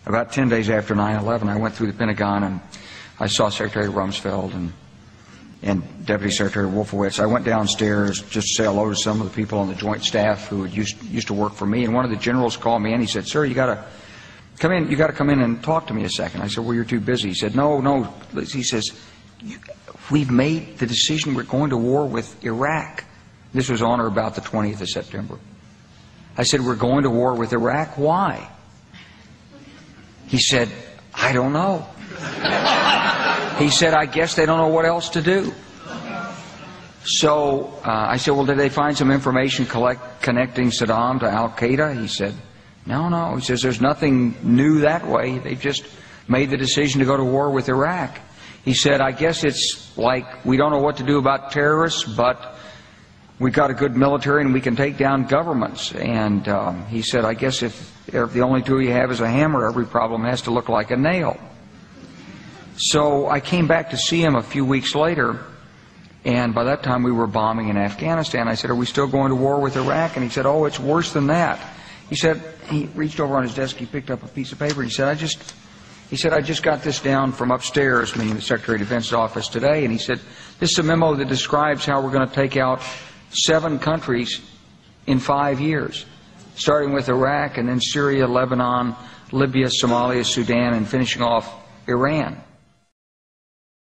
about 10 days after 9/11, I went through the Pentagon and I saw Secretary Rumsfeld and Deputy Secretary Wolfowitz. I went downstairs just to say hello to some of the people on the Joint Staff who had used to work for me. And one of the generals called me and he said, "Sir, you got to come in. You got to come in and talk to me a second." I said, "Well, you're too busy." He said, "No." He says, "We've made the decision. We're going to war with Iraq." This was on or about the 20th of September. I said, "We're going to war with Iraq. Why?" He said, "I don't know." He said, "I guess they don't know what else to do." So I said, "Well, did they find some information connecting Saddam to Al-Qaeda?" He said, No. He says, "There's nothing new that way. They just made the decision to go to war with Iraq." He said, "I guess it's like we don't know what to do about terrorists, but we've got a good military and we can take down governments." And he said, "I guess if the only tool you have is a hammer, every problem has to look like a nail." So I came back to see him a few weeks later, and by that time we were bombing in Afghanistan. I said, "Are we still going to war with Iraq?" And he said, "Oh, it's worse than that." He said, he reached over on his desk, he picked up a piece of paper, and he said, I just got this down from upstairs," meaning the Secretary of Defense's office today, and he said, "This is a memo that describes how we're going to take out 7 countries in 5 years, starting with Iraq and then Syria, Lebanon, Libya, Somalia, Sudan, and finishing off Iran."